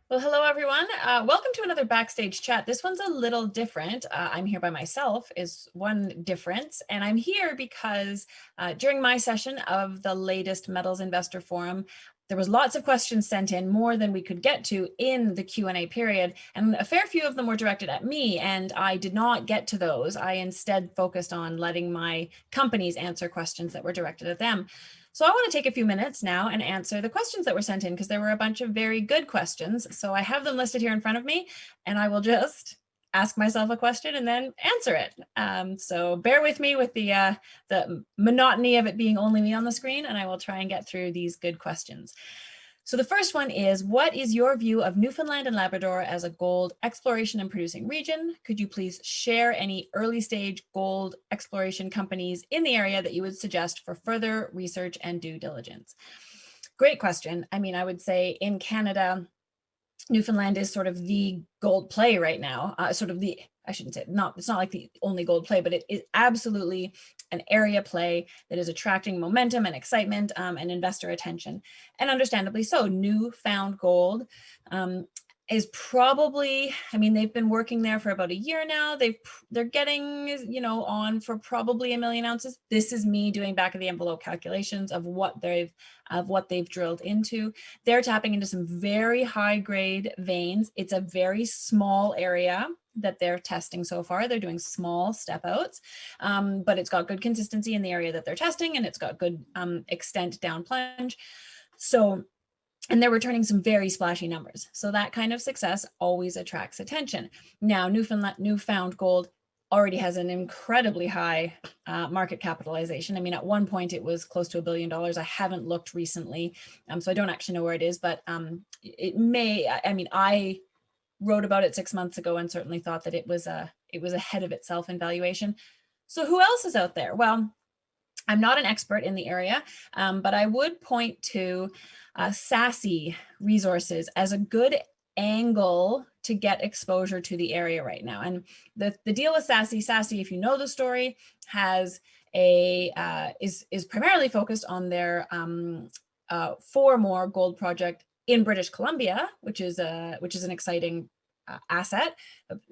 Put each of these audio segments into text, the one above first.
Well, hello everyone. Welcome to another backstage chat. This one's a little different. I'm here by myself is one difference. And I'm here because during my session of the latest Metals Investor Forum, there was lots of questions sent in, more than we could get to in the Q&A period. And a fair few of them were directed at me, and I did not get to those. I instead focused on letting my companies answer questions that were directed at them. So I want to take a few minutes now and answer the questions that were sent in, because there were a bunch of very good questions. So I have them listed here in front of me, and I will just ask myself a question and then answer it. So bear with me with the monotony of it being only me on the screen, and I will try and get through these good questions. So the first one is, what is your view of Newfoundland and Labrador as a gold exploration and producing region? Could you please share any early stage gold exploration companies in the area that you would suggest for further research and due diligence? Great question. I mean, I would say in Canada, Newfoundland is sort of the gold play right now, I shouldn't say, it's not like the only gold play, but it is absolutely an area play that is attracting momentum and excitement and investor attention. And understandably so. Newfound Gold is probably, I mean, they've been working there for about a year now. They're getting, on for probably 1 million ounces. This is me doing back of the envelope calculations of what they've drilled into. They're tapping into some very high grade veins. It's a very small area that they're testing so far. They're doing small step outs, but it's got good consistency in the area that they're testing, and it's got good extent down plunge. And they're returning some very splashy numbers. So that kind of success always attracts attention. Now, Newfound Gold already has an incredibly high market capitalization. I mean, at one point it was close to $1 billion. I haven't looked recently, so I don't actually know where it is, but it may, I mean, I wrote about it 6 months ago and certainly thought that it was ahead of itself in valuation. So who else is out there? Well, I'm not an expert in the area, but I would point to Sassy Resources as a good angle to get exposure to the area right now. And the deal with Sassy, if you know the story, has is primarily focused on their 4 more gold project in British Columbia, which is an exciting asset,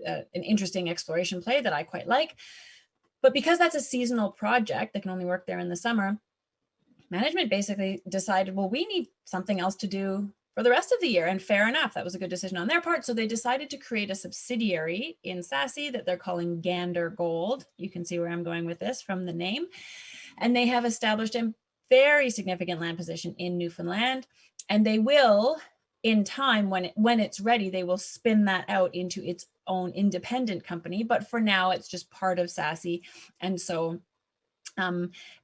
an interesting exploration play that I quite like. But because that's a seasonal project that can only work there in the summer, management basically decided, well, we need something else to do for the rest of the year. And fair enough, that was a good decision on their part. So they decided to create a subsidiary in Sassy that they're calling Gander Gold. You can see where I'm going with this from the name. And they have established a very significant land position in Newfoundland. And they will, in time, when it's ready, they will spin that out into its own independent company. But for now, it's just part of Sassy. And so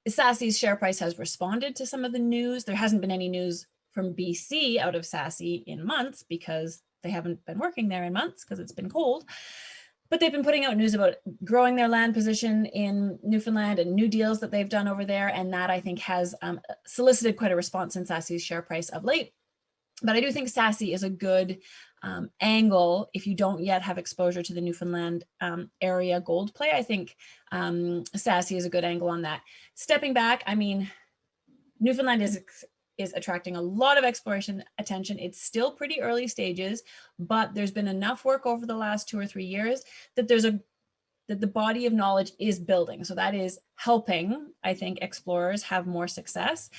Sassy's share price has responded to some of the news. There hasn't been any news from BC out of Sassy in months, because they haven't been working there in months because it's been cold. But they've been putting out news about growing their land position in Newfoundland and new deals that they've done over there. And that, I think, has solicited quite a response in Sassy's share price of late. But I do think Sassy is a good angle if you don't yet have exposure to the Newfoundland area gold play. I think Sassy is a good angle on that. Stepping back, I mean, Newfoundland is attracting a lot of exploration attention. It's still pretty early stages, but there's been enough work over the last 2 or 3 years that that the body of knowledge is building. So that is helping, I think, explorers have more success.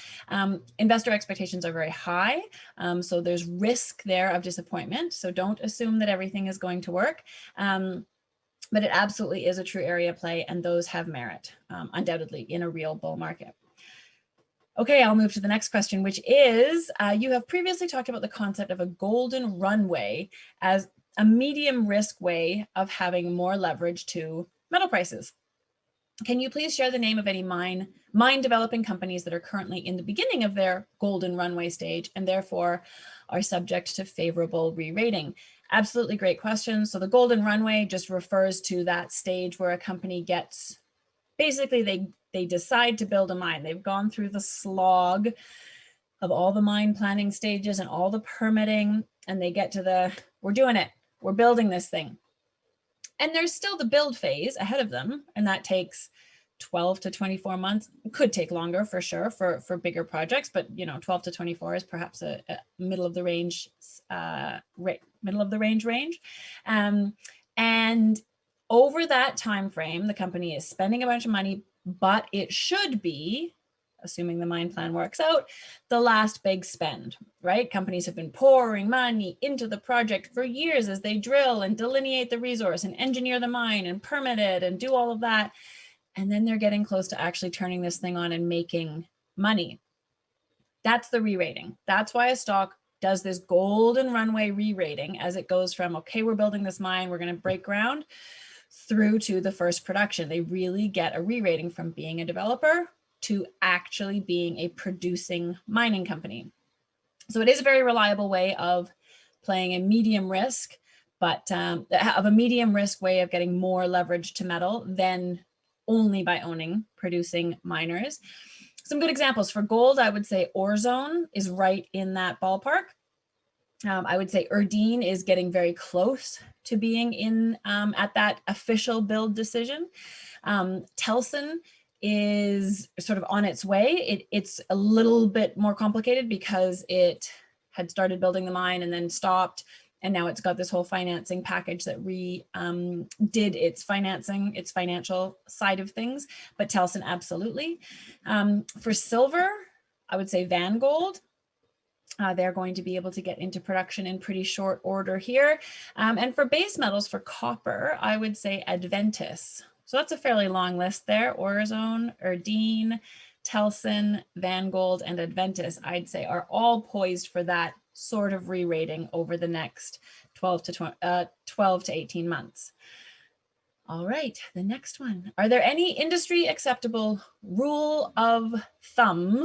Investor expectations are very high. So there's risk there of disappointment. So don't assume that everything is going to work. But it absolutely is a true area play, and those have merit, undoubtedly, in a real bull market. Okay, I'll move to the next question, which is, you have previously talked about the concept of a golden runway as a medium risk way of having more leverage to metal prices. Can you please share the name of any mine developing companies that are currently in the beginning of their golden runway stage and therefore are subject to favorable re-rating? Absolutely great question. So the golden runway just refers to that stage where a company gets, basically they decide to build a mine. They've gone through the slog of all the mine planning stages and all the permitting, and they get to we're doing it. We're building this thing. And there's still the build phase ahead of them, and that takes 12 to 24 months. It could take longer for sure for bigger projects, but 12 to 24 is perhaps a middle of the range range. And over that time frame, the company is spending a bunch of money, but it should be, assuming the mine plan works out, the last big spend, right? Companies have been pouring money into the project for years as they drill and delineate the resource and engineer the mine and permit it and do all of that. And then they're getting close to actually turning this thing on and making money. That's the re-rating. That's why a stock does this golden runway re-rating as it goes from, okay, we're building this mine, we're going to break ground, through to the first production. They really get a re-rating from being a developer to actually being a producing mining company. So it is a very reliable way of playing a medium risk, but of a medium risk way of getting more leverage to metal than only by owning producing miners. Some good examples for gold, I would say Orezone is right in that ballpark. I would say Erdene is getting very close to being in at that official build decision. Telson is sort of on its way. It's a little bit more complicated because it had started building the mine and then stopped. And now it's got this whole financing package that did its financing, its financial side of things. But Telson, absolutely. For silver, I would say Vangold. They're going to be able to get into production in pretty short order here. And for base metals, for copper, I would say Adventus. So that's a fairly long list there. Orezone, Erdene, Telson, Vangold, and Adventus, I'd say, are all poised for that sort of re-rating over the next 12 to 18 months. All right, the next one. Are there any industry acceptable rules of thumb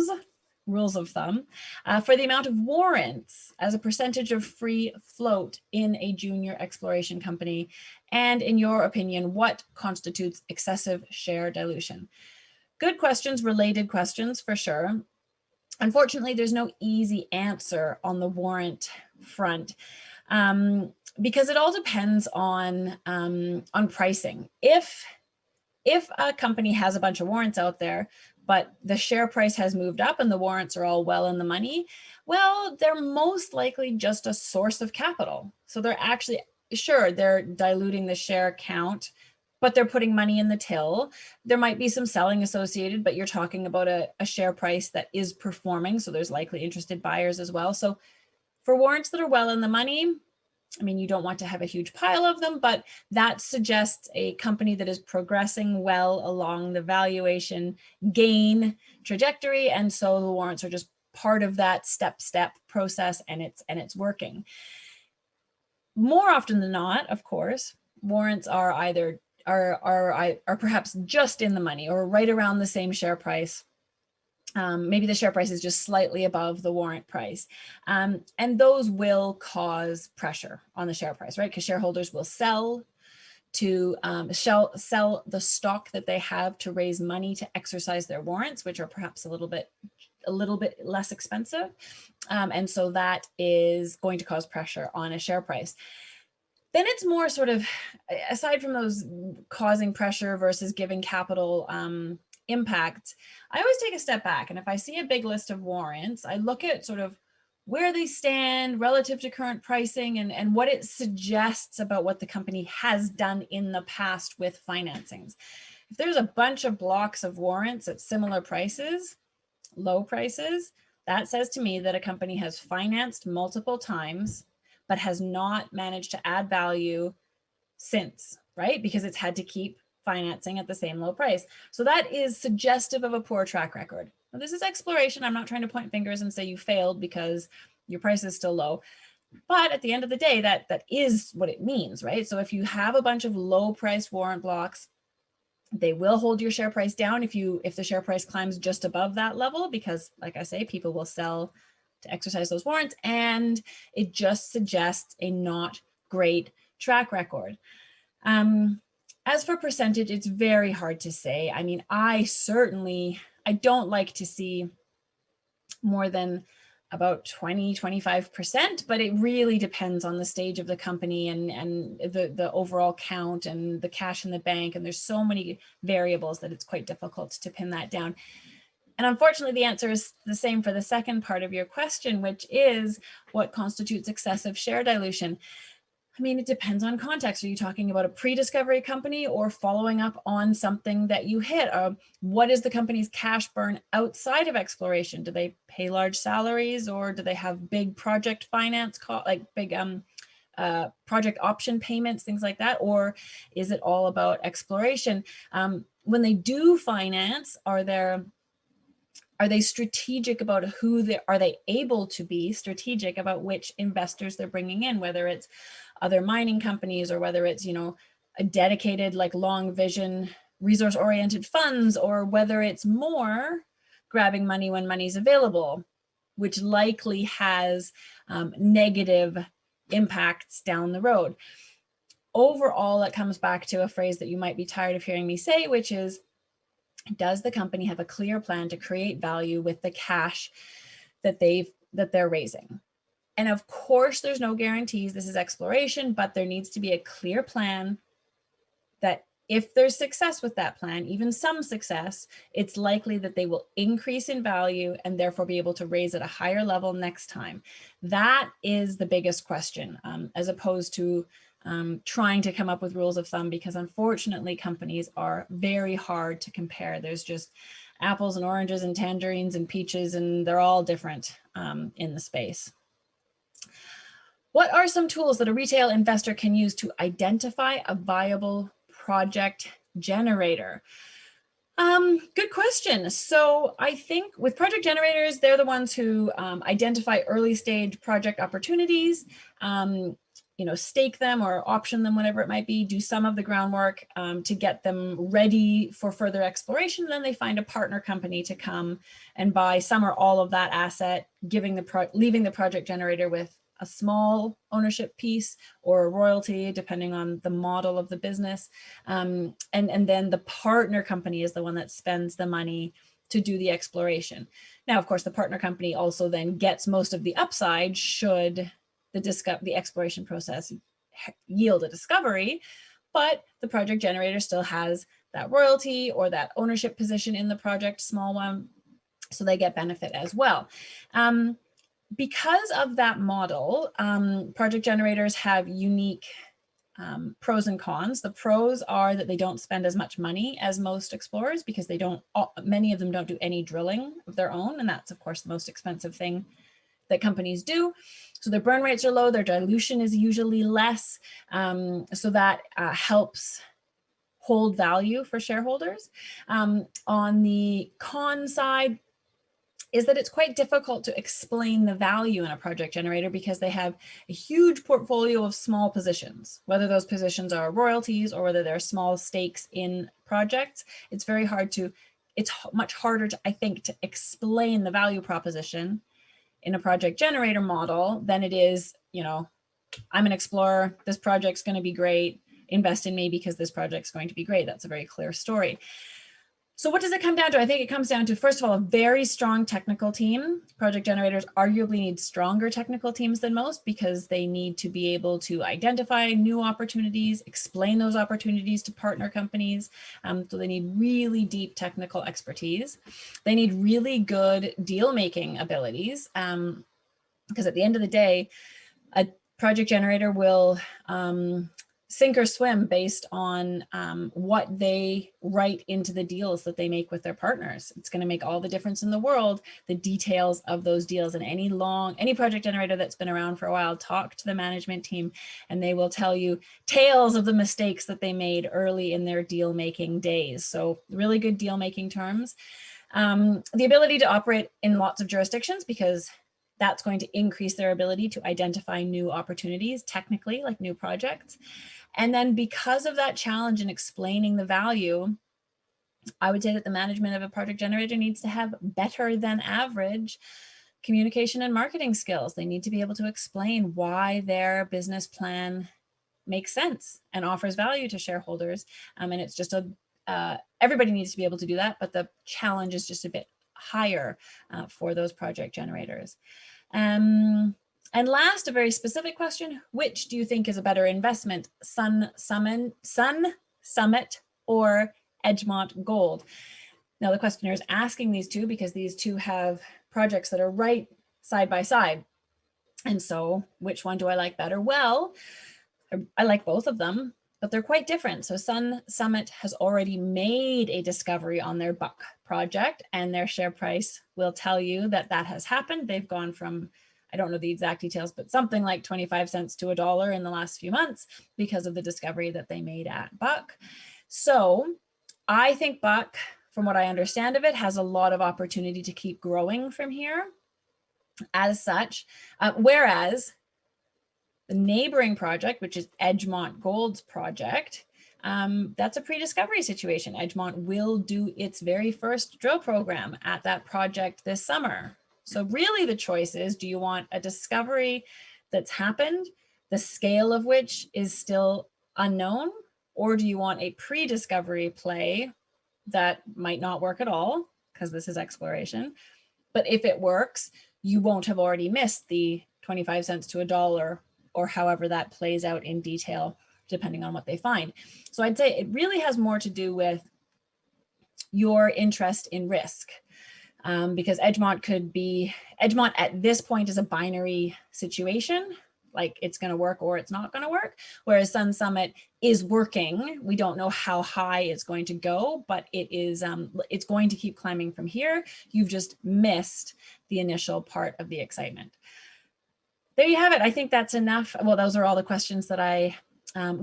for the amount of warrants as a percentage of free float in a junior exploration company? And in your opinion, what constitutes excessive share dilution? Good questions, related questions for sure. Unfortunately, there's no easy answer on the warrant front because it all depends on pricing. If a company has a bunch of warrants out there, but the share price has moved up and the warrants are all well in the money, well, they're most likely just a source of capital. So they're actually, sure, they're diluting the share count, but they're putting money in the till. There might be some selling associated, but you're talking about a share price that is performing. So there's likely interested buyers as well. So for warrants that are well in the money, I mean, you don't want to have a huge pile of them, but that suggests a company that is progressing well along the valuation gain trajectory. And so the warrants are just part of that step process, and it's working. More often than not, of course, warrants are either are perhaps just in the money or right around the same share price. Maybe the share price is just slightly above the warrant price. And those will cause pressure on the share price, right? Because shareholders will sell to sell the stock that they have to raise money to exercise their warrants, which are perhaps a little bit less expensive. And so that is going to cause pressure on a share price. Then it's more sort of, aside from those causing pressure versus giving capital impact, I always take a step back. And if I see a big list of warrants, I look at sort of where they stand relative to current pricing and what it suggests about what the company has done in the past with financings. If there's a bunch of blocks of warrants at similar prices, low prices, that says to me that a company has financed multiple times, but has not managed to add value since, right? Because it's had to keep financing at the same low price. So that is suggestive of a poor track record. Now, this is exploration. I'm not trying to point fingers and say you failed because your price is still low. But at the end of the day, that is what it means, right? So if you have a bunch of low price warrant blocks, they will hold your share price down if the share price climbs just above that level, because like I say, people will sell to exercise those warrants, and it just suggests a not great track record. As for percentage, it's very hard to say. I mean, I don't like to see more than about 20–25%, but it really depends on the stage of the company and the overall count and the cash in the bank. And there's so many variables that it's quite difficult to pin that down. And unfortunately, the answer is the same for the second part of your question, which is what constitutes excessive share dilution? I mean, it depends on context. Are you talking about a pre-discovery company or following up on something that you hit? What is the company's cash burn outside of exploration? Do they pay large salaries, or do they have big project finance, like big project option payments, things like that? Or is it all about exploration? When they do finance, are they strategic about are they able to be strategic about which investors they're bringing in, whether it's other mining companies or whether it's, a dedicated, like, long vision, resource oriented funds, or whether it's more grabbing money when money's available, which likely has negative impacts down the road. Overall, it comes back to a phrase that you might be tired of hearing me say, which is, does the company have a clear plan to create value with the cash that they're raising? And of course, there's no guarantees. This is exploration, but there needs to be a clear plan that if there's success with that plan, even some success, it's likely that they will increase in value and therefore be able to raise at a higher level next time. That is the biggest question, as opposed to trying to come up with rules of thumb, because unfortunately companies are very hard to compare. There's just apples and oranges and tangerines and peaches, and they're all different in the space. What are some tools that a retail investor can use to identify a viable project generator? Good question. So I think with project generators, they're the ones who identify early stage project opportunities, stake them or option them, whatever it might be, do some of the groundwork to get them ready for further exploration. Then they find a partner company to come and buy some or all of that asset, leaving the project generator with a small ownership piece or a royalty, depending on the model of the business. And then the partner company is the one that spends the money to do the exploration. Now, of course, the partner company also then gets most of the upside should the exploration process yield a discovery, but the project generator still has that royalty or that ownership position in the project, small one, so they get benefit as well. Because of that model, project generators have unique pros and cons. The pros are that they don't spend as much money as most explorers, because many of them don't do any drilling of their own, and that's of course the most expensive thing that companies do. So their burn rates are low, their dilution is usually less, so that helps hold value for shareholders. On the con side is that it's quite difficult to explain the value in a project generator, because they have a huge portfolio of small positions, whether those positions are royalties or whether they're small stakes in projects. It's much harder I think, to explain the value proposition in a project generator model than it is, I'm an explorer, this project's going to be great, invest in me because this project's going to be great. That's a very clear story. So what does it come down to? I think it comes down to, first of all, a very strong technical team. Project generators arguably need stronger technical teams than most, because they need to be able to identify new opportunities, explain those opportunities to partner companies. So they need really deep technical expertise. They need really good deal-making abilities, because at the end of the day, a project generator will sink or swim based on what they write into the deals that they make with their partners. It's going to make all the difference in the world, the details of those deals. And any project generator that's been around for a while, talk to the management team and they will tell you tales of the mistakes that they made early in their deal making days. So really good deal making terms. The ability to operate in lots of jurisdictions, because that's going to increase their ability to identify new opportunities, technically, like new projects. And then because of that challenge in explaining the value, I would say that the management of a project generator needs to have better than average communication and marketing skills. They need to be able to explain why their business plan makes sense and offers value to shareholders. And it's just everybody needs to be able to do that, but the challenge is just a bit higher for those project generators. And last, a very specific question: which do you think is a better investment, Sun Summit or Edgemont Gold? Now, the questioner is asking these two because these two have projects that are right side by side. And so which one do I like better? Well, I like both of them, but they're quite different. So Sun Summit has already made a discovery on their Buck project, and their share price will tell you that that has happened. They've gone from, I don't know the exact details, but something like 25 cents to $1 in the last few months because of the discovery that they made at Buck. So I think Buck, from what I understand of it, has a lot of opportunity to keep growing from here as such, whereas the neighboring project, which is Edgemont Gold's project, that's a pre-discovery situation. Edgemont will do its very first drill program at that project this summer. So really the choice is, do you want a discovery that's happened, the scale of which is still unknown, or do you want a pre-discovery play that might not work at all, because this is exploration, but if it works, you won't have already missed the 25 cents to $1, or however that plays out in detail, depending on what they find. So I'd say it really has more to do with your interest in risk, because Edgemont at this point is a binary situation, like it's going to work or it's not going to work, whereas Sun Summit is working. We don't know how high it's going to go, but it's going to keep climbing from here. You've just missed the initial part of the excitement. There you have it. I think that's enough. Well, those are all the questions that I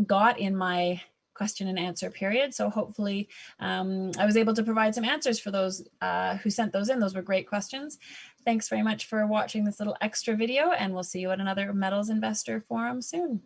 got in my question and answer period. So hopefully I was able to provide some answers for those who sent those in. Those were great questions. Thanks very much for watching this little extra video, and we'll see you at another Metals Investor Forum soon.